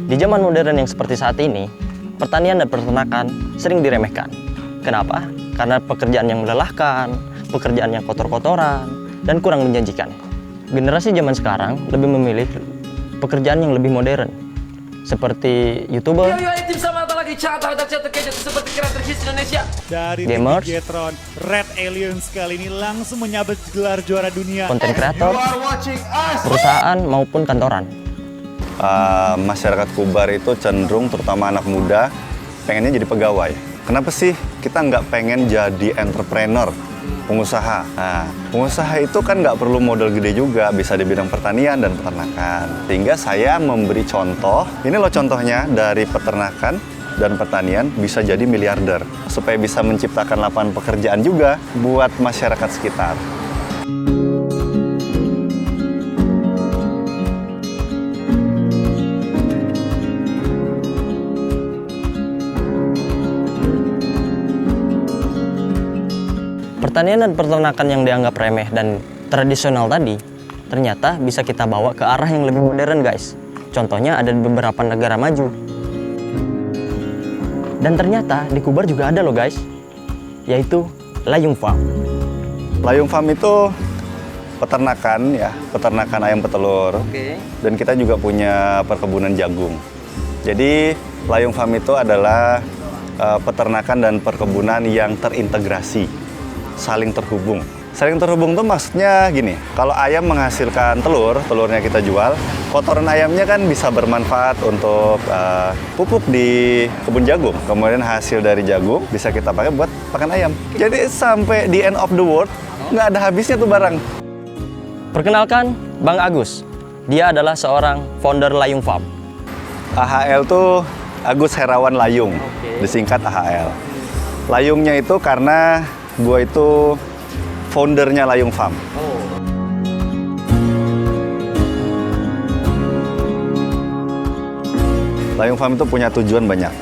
Di zaman modern yang seperti saat ini, pertanian dan peternakan sering diremehkan. Kenapa? Karena pekerjaan yang melelahkan, pekerjaan yang kotor-kotoran, dan kurang menjanjikan. Generasi zaman sekarang lebih memilih pekerjaan yang lebih modern, seperti YouTuber, Dari gamers, Bigetron, Red Aliens kali ini langsung menyabet gelar juara dunia. konten kreator, perusahaan maupun kantoran. Masyarakat Kubar itu cenderung, terutama anak muda, pengennya jadi pegawai. Kenapa sih kita nggak pengen jadi entrepreneur, pengusaha? Nah, pengusaha itu kan nggak perlu modal gede juga, bisa di bidang pertanian dan peternakan. Sehingga saya memberi contoh, ini loh contohnya dari peternakan dan pertanian bisa jadi miliarder. Supaya bisa menciptakan lapangan pekerjaan juga buat masyarakat sekitar. Pertanian dan peternakan yang dianggap remeh dan tradisional tadi, ternyata bisa kita bawa ke arah yang lebih modern, guys. Contohnya ada di beberapa negara maju. Dan ternyata di Kubar juga ada loh, guys, yaitu Layung Farm. Layung Farm itu peternakan ya, peternakan ayam petelur. Dan kita juga punya perkebunan jagung. Jadi Layung Farm itu adalah peternakan dan perkebunan yang terintegrasi, saling terhubung. Saling terhubung tuh maksudnya gini, kalau ayam menghasilkan telur, telurnya kita jual, kotoran ayamnya kan bisa bermanfaat untuk pupuk di kebun jagung. Kemudian hasil dari jagung bisa kita pakai buat pakan ayam. Jadi sampai di end of the world, nggak ada habisnya tuh barang. Perkenalkan, Bang Agus. Dia adalah seorang founder Layung Farm. AHL tuh Agus Herawan Layung, disingkat AHL. Layungnya itu karena gue itu foundernya Layung Farm. Layung Farm itu punya tujuan banyak.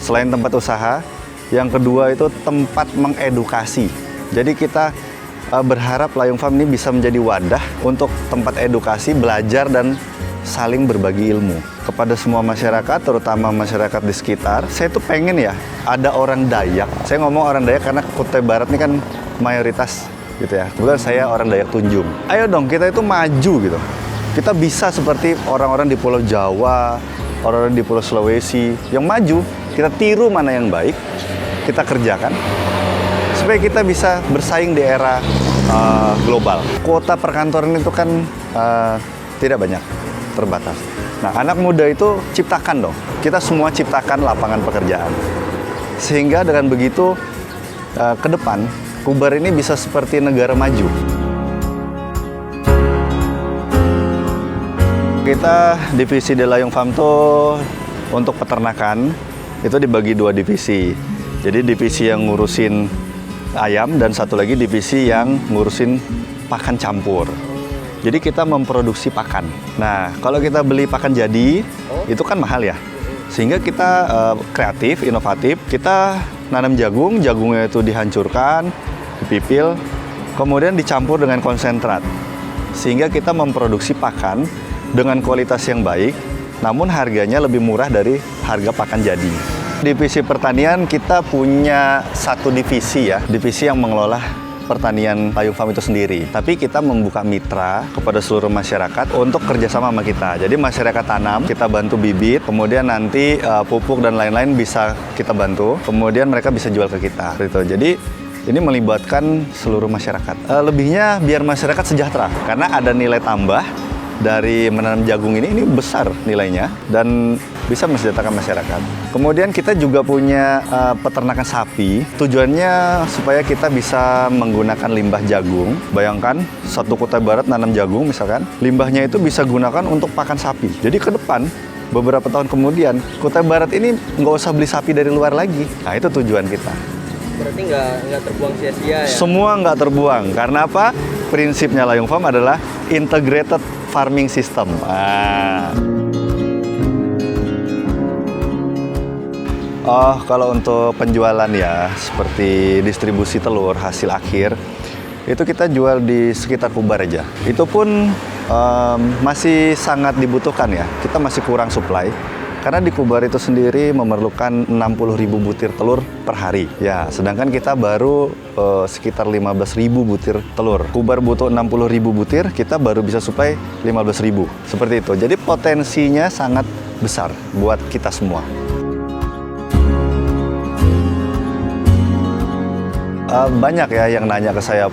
Selain tempat usaha, yang kedua itu tempat mengedukasi. Jadi kita berharap Layung Farm ini bisa menjadi wadah untuk tempat edukasi, belajar, dan saling berbagi ilmu kepada semua masyarakat, terutama masyarakat di sekitar. Saya tuh pengen ya ada orang Dayak. Saya ngomong orang Dayak karena Kutai Barat ini kan mayoritas gitu ya. Kebetulan saya orang Dayak Tunjung. Ayo dong kita itu maju gitu. Kita bisa seperti orang-orang di Pulau Jawa, orang-orang di Pulau Sulawesi yang maju. Kita tiru mana yang baik, kita kerjakan supaya kita bisa bersaing di era global. Kuota perkantoran itu kan tidak banyak, terbatas. Nah, anak muda itu ciptakan dong. Kita semua ciptakan lapangan pekerjaan. Sehingga dengan begitu, ke depan, Kubar ini bisa seperti negara maju. Kita divisi di Layung Farm tuh untuk peternakan, itu dibagi dua divisi. Jadi divisi yang ngurusin ayam dan satu lagi divisi yang ngurusin pakan campur. Jadi kita memproduksi pakan. Nah, kalau kita beli pakan jadi, itu kan mahal ya. Sehingga kita kreatif, inovatif. Kita nanam jagung, jagungnya itu dihancurkan, dipipil, kemudian dicampur dengan konsentrat. Sehingga kita memproduksi pakan dengan kualitas yang baik, namun harganya lebih murah dari harga pakan jadi. Divisi pertanian kita punya satu divisi ya, divisi yang mengelola pertanian Layung Farm itu sendiri. Tapi kita membuka mitra kepada seluruh masyarakat untuk kerjasama sama kita. Jadi masyarakat tanam, kita bantu bibit, kemudian nanti pupuk dan lain-lain bisa kita bantu. Kemudian mereka bisa jual ke kita. Gitu. Jadi ini melibatkan seluruh masyarakat. Lebihnya biar masyarakat sejahtera, karena ada nilai tambah dari menanam jagung ini besar nilainya dan bisa mensejahterakan masyarakat. Kemudian kita juga punya peternakan sapi. Tujuannya supaya kita bisa menggunakan limbah jagung. Bayangkan satu Kutai Barat nanam jagung misalkan, limbahnya itu bisa gunakan untuk pakan sapi. Jadi ke depan beberapa tahun kemudian Kutai Barat ini nggak usah beli sapi dari luar lagi. Nah itu tujuan kita. Berarti nggak terbuang sia-sia ya? Semua nggak terbuang. Karena apa? Prinsipnya Layung Farm adalah integrated farming system. Oh, kalau untuk penjualan ya, seperti distribusi telur hasil akhir, itu kita jual di sekitar Kubar aja. Itu pun masih sangat dibutuhkan ya. Kita masih kurang supply. Karena di Kubar itu sendiri memerlukan 60.000 butir telur per hari. Ya, sedangkan kita baru sekitar 15.000 butir telur. Kubar butuh 60.000 butir, kita baru bisa supply 15.000. Seperti itu. Jadi potensinya sangat besar buat kita semua. Banyak ya yang nanya ke saya,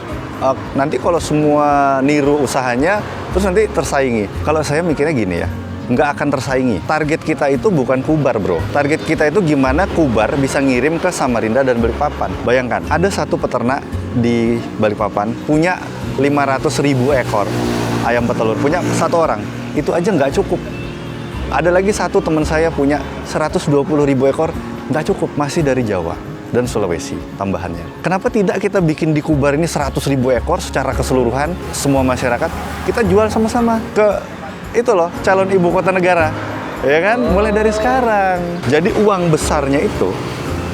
nanti kalau semua niru usahanya, terus nanti tersaingi. Kalau saya mikirnya gini ya, nggak akan tersaingi. Target kita itu bukan Kubar, bro. Target kita itu gimana Kubar bisa ngirim ke Samarinda dan Balikpapan. Bayangkan, ada satu peternak di Balikpapan punya 500.000 ekor ayam petelur. Punya satu orang, itu aja nggak cukup. Ada lagi satu teman saya punya 120.000 ekor, nggak cukup, masih dari Jawa dan Sulawesi tambahannya. Kenapa tidak kita bikin di Kubar ini 100.000 ekor secara keseluruhan, semua masyarakat, kita jual sama-sama ke itu loh, calon ibu kota negara, ya kan? Mulai dari sekarang. Jadi uang besarnya itu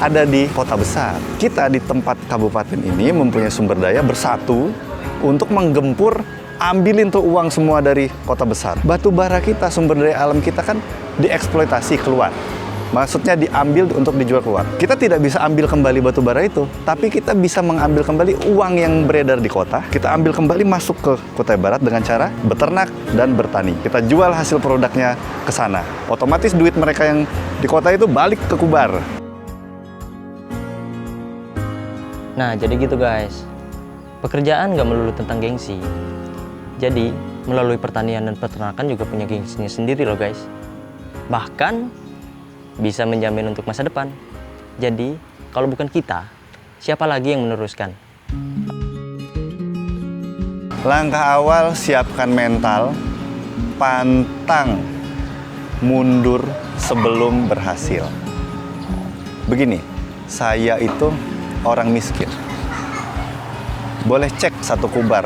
ada di kota besar. Kita di tempat kabupaten ini mempunyai sumber daya bersatu untuk menggempur, ambilin tuh uang semua dari kota besar. Batu bara kita, sumber daya alam kita kan dieksploitasi keluar. Maksudnya diambil untuk dijual keluar. Kita tidak bisa ambil kembali batu bara itu, tapi kita bisa mengambil kembali uang yang beredar di kota. Kita ambil kembali masuk ke Kutai Barat dengan cara beternak dan bertani. Kita jual hasil produknya ke sana. Otomatis duit mereka yang di kota itu balik ke Kubar. Nah, jadi gitu guys. Pekerjaan nggak melulu tentang gengsi. Jadi, melalui pertanian dan peternakan juga punya gengsinya sendiri loh guys. Bahkan bisa menjamin untuk masa depan. Jadi, kalau bukan kita, siapa lagi yang meneruskan? Langkah awal, siapkan mental, pantang mundur sebelum berhasil. Begini, saya itu orang miskin. Boleh cek satu Kubar.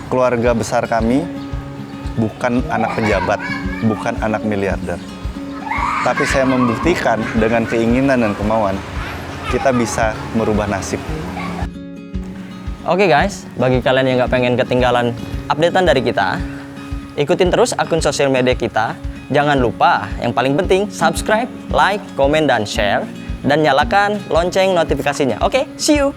Keluarga besar kami bukan anak pejabat, bukan anak miliarder. Tapi saya membuktikan dengan keinginan dan kemauan, kita bisa merubah nasib. Oke guys, bagi kalian yang nggak pengen ketinggalan updatean dari kita, ikutin terus akun sosial media kita. Jangan lupa, yang paling penting, subscribe, like, komen, dan share. Dan nyalakan lonceng notifikasinya. Oke, see you!